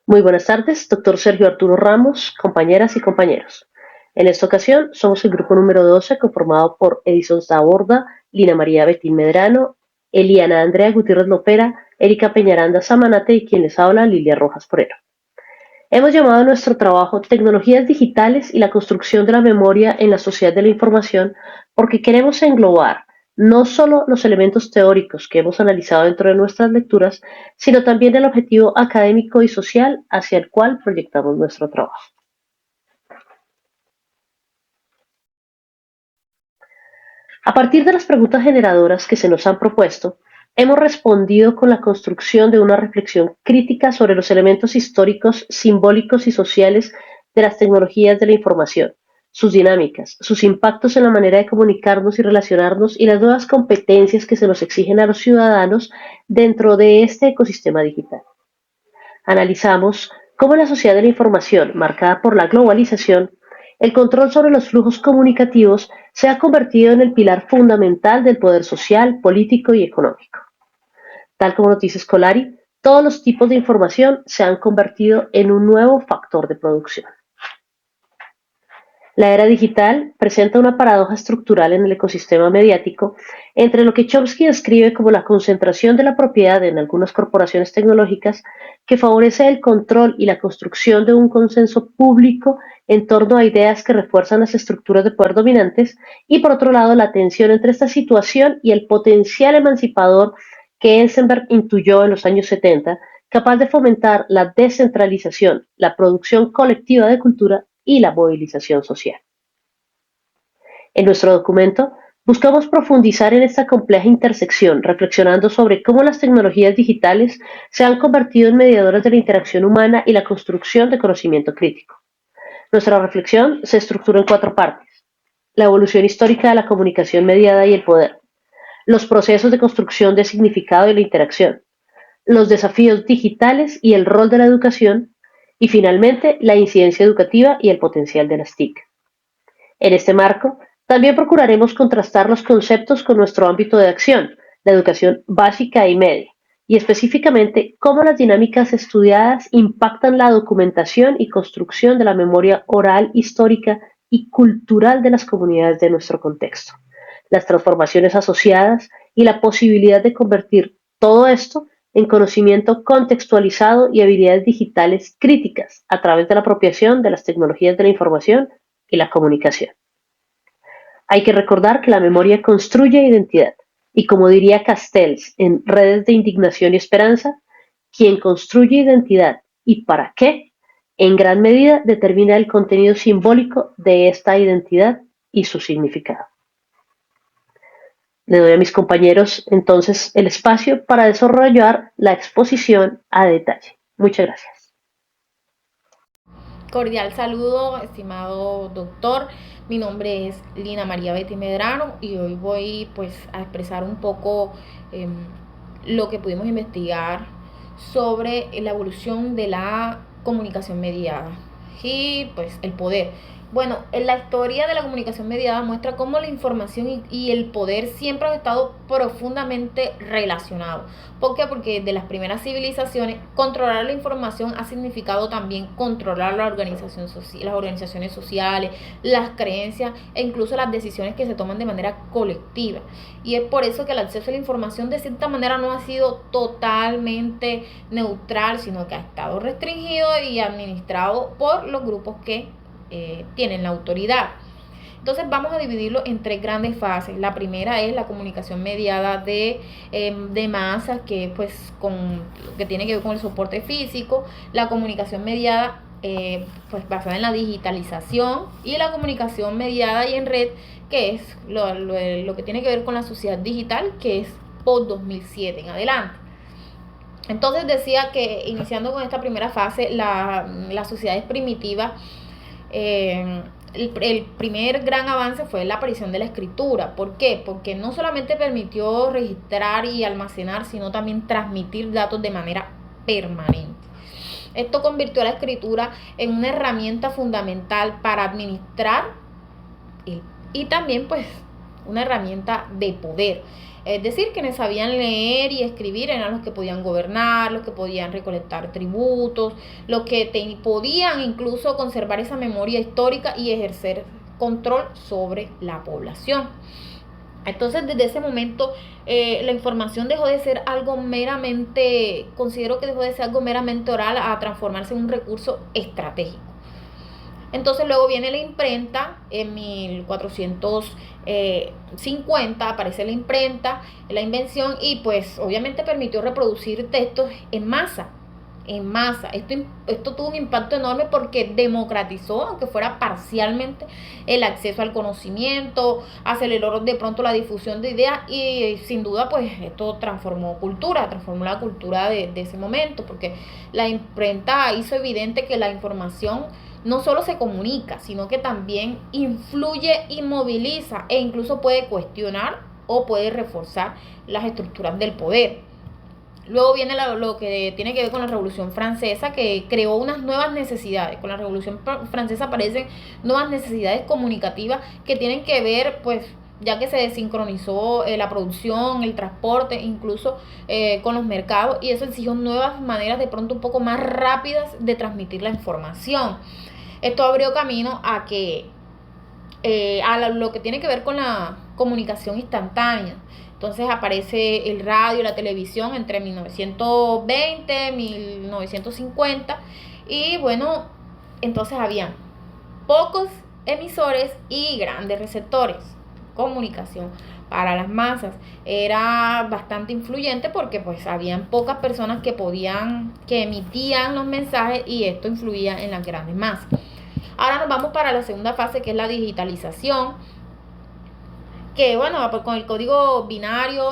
Muy buenas tardes, doctor Sergio Arturo Ramos, compañeras y compañeros. En esta ocasión somos el grupo número 12 conformado por Edison Zaborda, Lina María Betín Medrano, Eliana Andrea Gutiérrez Lopera, Erika Peñaranda Samanate y quien les habla, Lilia Rojas Porero. Hemos llamado a nuestro trabajo Tecnologías Digitales y la construcción de la memoria en la sociedad de la información porque queremos englobar no solo los elementos teóricos que hemos analizado dentro de nuestras lecturas, sino también el objetivo académico y social hacia el cual proyectamos nuestro trabajo. A partir de las preguntas generadoras que se nos han propuesto, hemos respondido con la construcción de una reflexión crítica sobre los elementos históricos, simbólicos y sociales de las tecnologías de la información, sus dinámicas, sus impactos en la manera de comunicarnos y relacionarnos y las nuevas competencias que se nos exigen a los ciudadanos dentro de este ecosistema digital. Analizamos cómo en la sociedad de la información, marcada por la globalización, el control sobre los flujos comunicativos se ha convertido en el pilar fundamental del poder social, político y económico. Tal como nos dice Scolari, todos los tipos de información se han convertido en un nuevo factor de producción. La era digital presenta una paradoja estructural en el ecosistema mediático entre lo que Chomsky describe como la concentración de la propiedad en algunas corporaciones tecnológicas que favorece el control y la construcción de un consenso público en torno a ideas que refuerzan las estructuras de poder dominantes y por otro lado la tensión entre esta situación y el potencial emancipador que Eisenberg intuyó en los años 70, capaz de fomentar la descentralización, la producción colectiva de cultura y la movilización social. En nuestro documento, buscamos profundizar en esta compleja intersección, reflexionando sobre cómo las tecnologías digitales se han convertido en mediadoras de la interacción humana y la construcción de conocimiento crítico. Nuestra reflexión se estructura en cuatro partes: la evolución histórica de la comunicación mediada y el poder, los procesos de construcción de significado y la interacción, los desafíos digitales y el rol de la educación, y finalmente la incidencia educativa y el potencial de las TIC. En este marco, también procuraremos contrastar los conceptos con nuestro ámbito de acción, la educación básica y media, y específicamente cómo las dinámicas estudiadas impactan la documentación y construcción de la memoria oral, histórica y cultural de las comunidades de nuestro contexto, las transformaciones asociadas y la posibilidad de convertir todo esto en conocimiento contextualizado y habilidades digitales críticas a través de la apropiación de las tecnologías de la información y la comunicación. Hay que recordar que la memoria construye identidad y, como diría Castells en Redes de Indignación y Esperanza, quien construye identidad y para qué, en gran medida determina el contenido simbólico de esta identidad y su significado. Le doy a mis compañeros entonces el espacio para desarrollar la exposición a detalle. Muchas gracias. Cordial saludo, estimado doctor. Mi nombre es Lina María Betty Medrano y hoy voy pues a expresar un poco eh, lo que pudimos investigar sobre la evolución de la comunicación mediada y pues el poder. Bueno, en la historia de la comunicación mediada muestra cómo la información y el poder siempre han estado profundamente relacionados. ¿Por qué? Porque de las primeras civilizaciones, controlar la información ha significado también controlar la organización las organizaciones sociales, las creencias e incluso las decisiones que se toman de manera colectiva. Y es por eso que el acceso a la información de cierta manera no ha sido totalmente neutral, sino que ha estado restringido y administrado por los grupos que tienen la autoridad. Entonces vamos a dividirlo en tres grandes fases. La primera es la comunicación mediada de masas, que pues que tiene que ver con el soporte físico, la comunicación mediada pues basada en la digitalización y la comunicación mediada y en red, que es lo que tiene que ver con la sociedad digital, que es post 2007 en adelante. Entonces decía que iniciando con esta primera fase, las sociedades primitivas el primer gran avance fue la aparición de la escritura. ¿Por qué? Porque no solamente permitió registrar y almacenar, sino también transmitir datos de manera permanente. Esto convirtió a la escritura en una herramienta fundamental para administrar y también pues una herramienta de poder. Es decir, quienes sabían leer y escribir eran los que podían gobernar, los que podían recolectar tributos, los que podían incluso conservar esa memoria histórica y ejercer control sobre la población. Entonces, desde ese momento, la información dejó de ser algo meramente, considero que dejó de ser algo meramente oral a transformarse en un recurso estratégico. Entonces luego viene la imprenta, en 1450 aparece la imprenta, la invención, y pues obviamente permitió reproducir textos en masa. En masa. Esto tuvo un impacto enorme porque democratizó, aunque fuera parcialmente, el acceso al conocimiento, aceleró de pronto la difusión de ideas y sin duda pues esto transformó la cultura de ese momento, porque la imprenta hizo evidente que la información no solo se comunica, sino que también influye y moviliza e incluso puede cuestionar o puede reforzar las estructuras del poder. Luego viene lo que tiene que ver con la Revolución Francesa, que creó unas nuevas necesidades. Con la Revolución Francesa aparecen nuevas necesidades comunicativas que tienen que ver, pues, ya que se desincronizó la producción, el transporte, incluso con los mercados, y eso exigió nuevas maneras de pronto un poco más rápidas de transmitir la información. Esto abrió camino a que lo que tiene que ver con la comunicación instantánea. Entonces aparece el radio, la televisión entre 1920, 1950 y bueno, entonces había pocos emisores y grandes receptores. Comunicación para las masas era bastante influyente porque pues habían pocas personas que emitían los mensajes y esto influía en las grandes masas. Ahora nos vamos para la segunda fase, que es la digitalización, que bueno, pues con el código binario,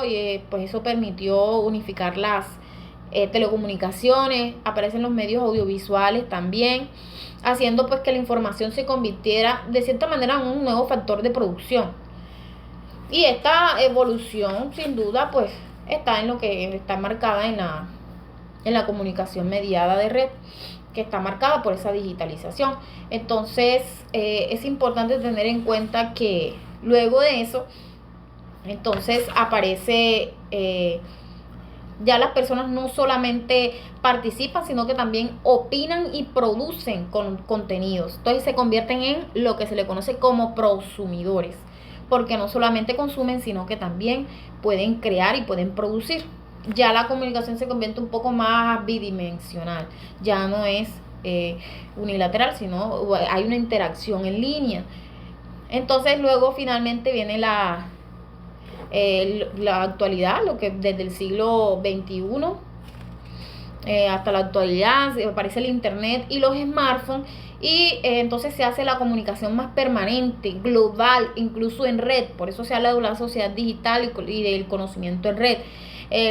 pues eso permitió unificar las telecomunicaciones, aparecen los medios audiovisuales también, haciendo pues que la información se convirtiera de cierta manera en un nuevo factor de producción. Y esta evolución, sin duda, pues está en lo que está marcada en la comunicación mediada de red, que está marcada por esa digitalización. Entonces, es importante tener en cuenta que luego de eso, entonces aparece, ya las personas no solamente participan, sino que también opinan y producen contenidos. Entonces se convierten en lo que se le conoce como prosumidores, porque no solamente consumen, sino que también pueden crear y pueden producir. Ya la comunicación se convierte un poco más bidimensional, ya no es unilateral, sino hay una interacción en línea. Entonces luego finalmente viene la actualidad, lo que desde el siglo XXI hasta la actualidad aparece el internet y los smartphones, y entonces se hace la comunicación más permanente, global, incluso en red. Por eso se habla de una sociedad digital y del conocimiento en red.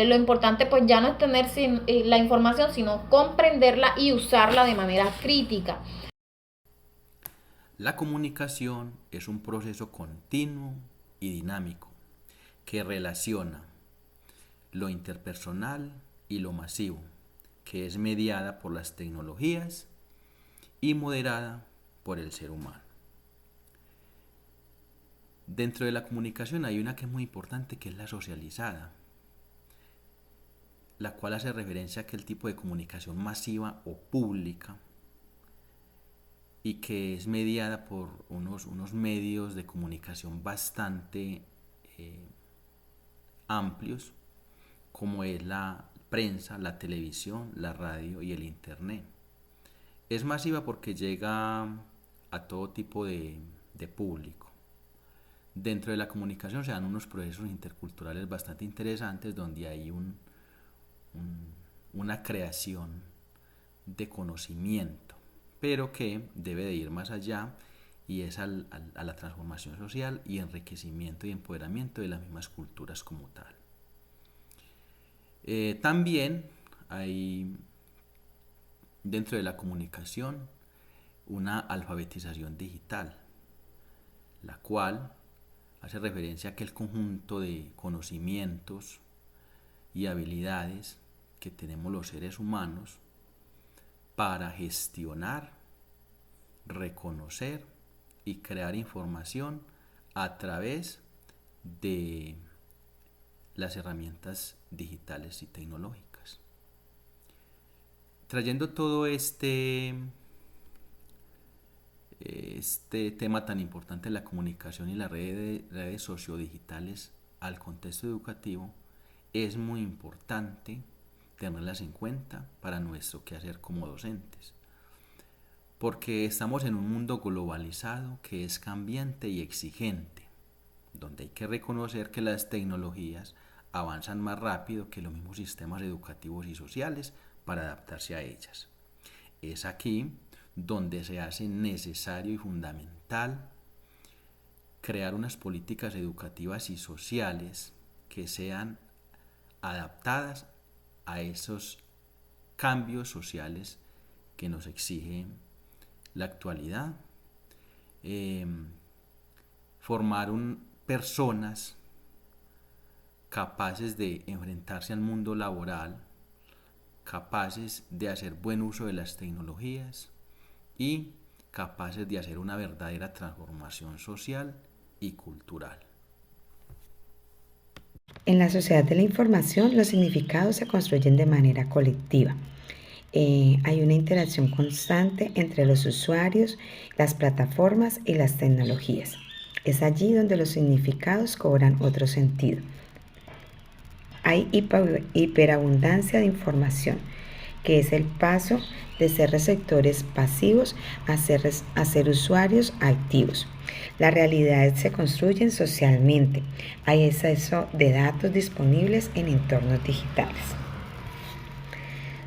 Lo importante pues ya no es tener la información, sino comprenderla y usarla de manera crítica. La comunicación es un proceso continuo y dinámico que relaciona lo interpersonal y lo masivo, que es mediada por las tecnologías y moderada por el ser humano. Dentro de la comunicación hay una que es muy importante, que es la socializada, la cual hace referencia a aquel tipo de comunicación masiva o pública y que es mediada por unos medios de comunicación bastante amplios, como es la prensa, la televisión, la radio y el internet. Es masiva porque llega a todo tipo de público. Dentro de la comunicación se dan unos procesos interculturales bastante interesantes donde hay una creación de conocimiento, pero que debe de ir más allá, y es a la transformación social y enriquecimiento y empoderamiento de las mismas culturas como tal. También hay dentro de la comunicación una alfabetización digital, la cual hace referencia a aquel conjunto de conocimientos y habilidades que tenemos los seres humanos para gestionar, reconocer y crear información a través de las herramientas digitales y tecnológicas. Trayendo todo este tema tan importante de la comunicación y las redes sociodigitales al contexto educativo, es muy importante tenerlas en cuenta para nuestro quehacer como docentes, porque estamos en un mundo globalizado que es cambiante y exigente, donde hay que reconocer que las tecnologías avanzan más rápido que los mismos sistemas educativos y sociales para adaptarse a ellas. Es aquí donde se hace necesario y fundamental crear unas políticas educativas y sociales que sean adaptadas a esos cambios sociales que nos exige la actualidad. Formar personas capaces de enfrentarse al mundo laboral, capaces de hacer buen uso de las tecnologías y capaces de hacer una verdadera transformación social y cultural. En la sociedad de la información, los significados se construyen de manera colectiva. Hay una interacción constante entre los usuarios, las plataformas y las tecnologías. Es allí donde los significados cobran otro sentido. Hay hiperabundancia de información, que es el paso de ser receptores pasivos a ser usuarios activos. Las realidades se construyen socialmente. Hay exceso de datos disponibles en entornos digitales.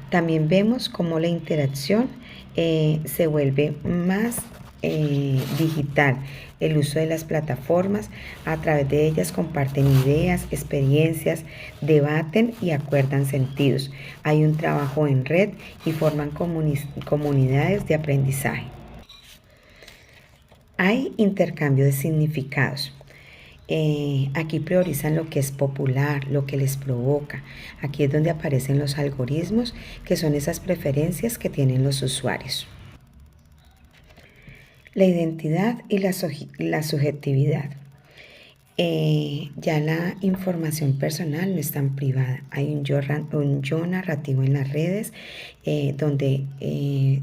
También vemos cómo la interacción se vuelve más digital. El uso de las plataformas, a través de ellas comparten ideas, experiencias, debaten y acuerdan sentidos. Hay un trabajo en red y forman comunidades de aprendizaje. Hay intercambio de significados. Aquí priorizan lo que es popular, lo que les provoca. Aquí es donde aparecen los algoritmos, que son esas preferencias que tienen los usuarios. La identidad y la subjetividad. Ya la información personal no es tan privada. Hay un yo narrativo en las redes donde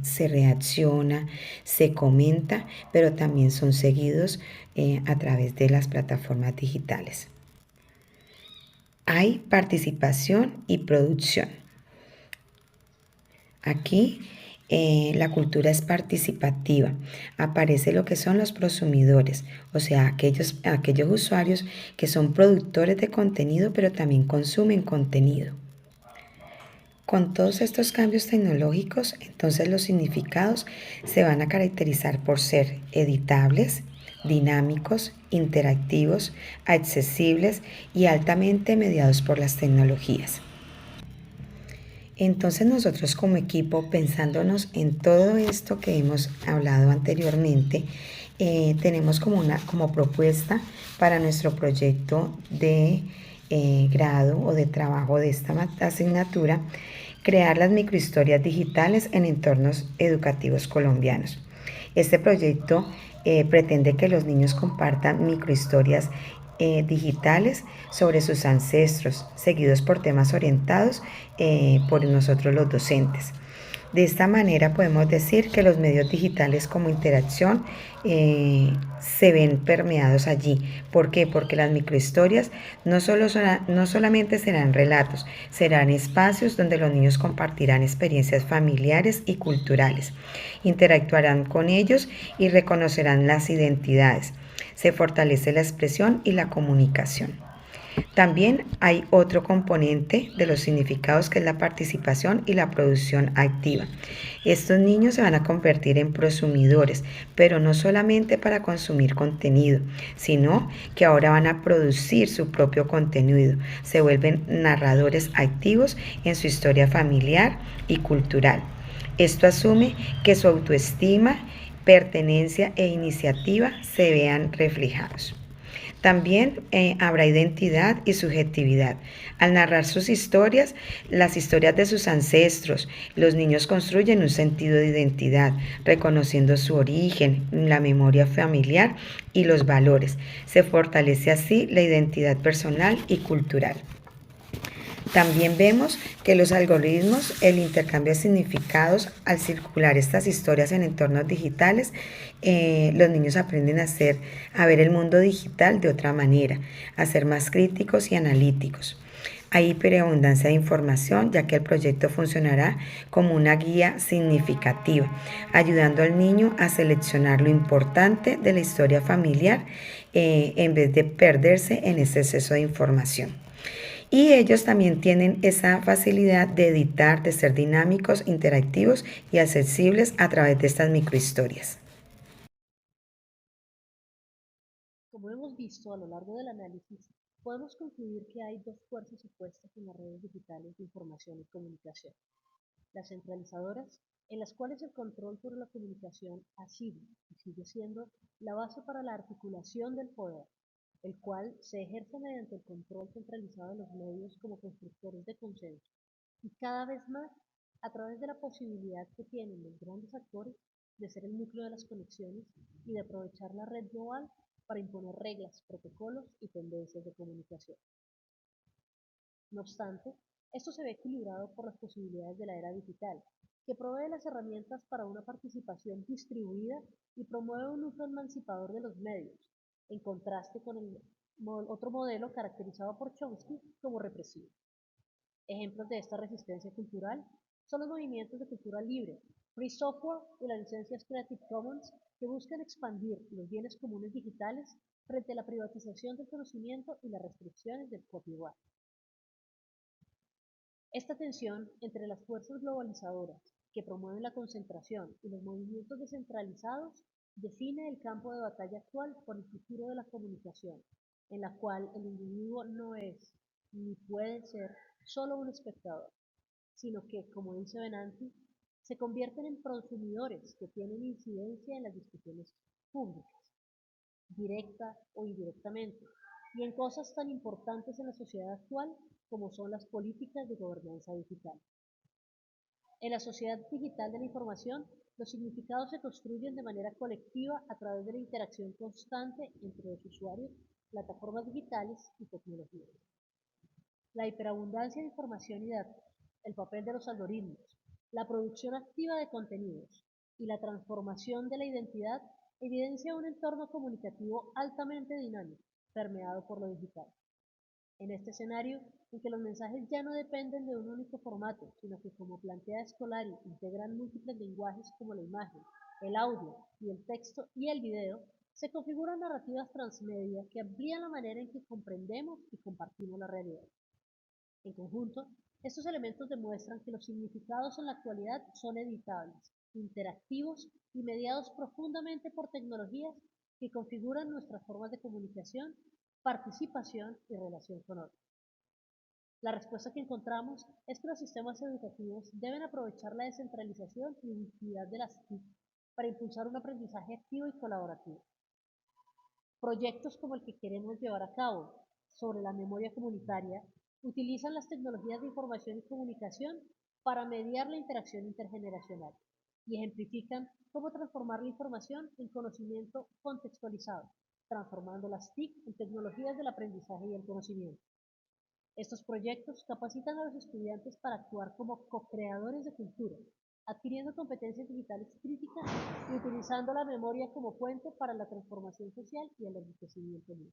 se reacciona, se comenta, pero también son seguidos a través de las plataformas digitales. Hay participación y producción. Aquí la cultura es participativa. Aparece lo que son los prosumidores, o sea, aquellos usuarios que son productores de contenido, pero también consumen contenido. Con todos estos cambios tecnológicos, entonces los significados se van a caracterizar por ser editables, dinámicos, interactivos, accesibles y altamente mediados por las tecnologías. Entonces nosotros como equipo, pensándonos en todo esto que hemos hablado anteriormente, tenemos como propuesta para nuestro proyecto de grado o de trabajo de esta asignatura, crear las microhistorias digitales en entornos educativos colombianos. Este proyecto pretende que los niños compartan microhistorias digitales sobre sus ancestros, seguidos por temas orientados por nosotros los docentes. De esta manera podemos decir que los medios digitales como interacción se ven permeados allí. ¿Por qué? Porque las microhistorias no solamente serán relatos, serán espacios donde los niños compartirán experiencias familiares y culturales, interactuarán con ellos y reconocerán las identidades. Se fortalece la expresión y la comunicación. También hay otro componente de los significados, que es la participación y la producción activa. Estos niños se van a convertir en prosumidores, pero no solamente para consumir contenido, sino que ahora van a producir su propio contenido. Se vuelven narradores activos en su historia familiar y cultural. Esto asume que su autoestima, pertenencia e iniciativa se vean reflejados. También habrá identidad y subjetividad. Al narrar sus historias, las historias de sus ancestros, los niños construyen un sentido de identidad, reconociendo su origen, la memoria familiar y los valores. Se fortalece así la identidad personal y cultural. También vemos que los algoritmos, el intercambio de significados, al circular estas historias en entornos digitales, los niños aprenden a ver el mundo digital de otra manera, a ser más críticos y analíticos. Hay hiperabundancia de información, ya que el proyecto funcionará como una guía significativa, ayudando al niño a seleccionar lo importante de la historia familiar en vez de perderse en ese exceso de información. Y ellos también tienen esa facilidad de editar, de ser dinámicos, interactivos y accesibles a través de estas microhistorias. Como hemos visto a lo largo del análisis, podemos concluir que hay dos fuerzas opuestas en las redes digitales de información y comunicación. Las centralizadoras, en las cuales el control sobre la comunicación ha sido y sigue siendo la base para la articulación del poder, el cual se ejerce mediante el control centralizado de los medios como constructores de consenso, y cada vez más a través de la posibilidad que tienen los grandes actores de ser el núcleo de las conexiones y de aprovechar la red global para imponer reglas, protocolos y tendencias de comunicación. No obstante, esto se ve equilibrado por las posibilidades de la era digital, que provee las herramientas para una participación distribuida y promueve un uso emancipador de los medios, en contraste con el otro modelo caracterizado por Chomsky como represivo. Ejemplos de esta resistencia cultural son los movimientos de cultura libre, Free Software y las licencias Creative Commons que buscan expandir los bienes comunes digitales frente a la privatización del conocimiento y las restricciones del copyright. Esta tensión entre las fuerzas globalizadoras que promueven la concentración y los movimientos descentralizados define el campo de batalla actual por el futuro de la comunicación, en la cual el individuo no es ni puede ser solo un espectador, sino que, como dice Venanti, se convierten en prosumidores que tienen incidencia en las discusiones públicas, directa o indirectamente, y en cosas tan importantes en la sociedad actual como son las políticas de gobernanza digital. En la sociedad digital de la información, los significados se construyen de manera colectiva a través de la interacción constante entre los usuarios, plataformas digitales y tecnologías. La hiperabundancia de información y datos, el papel de los algoritmos, la producción activa de contenidos y la transformación de la identidad evidencia un entorno comunicativo altamente dinámico, permeado por lo digital. En este escenario, en que los mensajes ya no dependen de un único formato, sino que, como plantea Scolari, integran múltiples lenguajes como la imagen, el audio y el texto y el video, se configuran narrativas transmedia que amplían la manera en que comprendemos y compartimos la realidad. En conjunto, estos elementos demuestran que los significados en la actualidad son editables, interactivos y mediados profundamente por tecnologías que configuran nuestras formas de comunicación, participación y relación con otros. La respuesta que encontramos es que los sistemas educativos deben aprovechar la descentralización y ubicuidad de las TIC para impulsar un aprendizaje activo y colaborativo. Proyectos como el que queremos llevar a cabo sobre la memoria comunitaria utilizan las tecnologías de información y comunicación para mediar la interacción intergeneracional y ejemplifican cómo transformar la información en conocimiento contextualizado, transformando las TIC en tecnologías del aprendizaje y el conocimiento. Estos proyectos capacitan a los estudiantes para actuar como co-creadores de cultura, adquiriendo competencias digitales críticas y utilizando la memoria como puente para la transformación social y el enriquecimiento mutuo.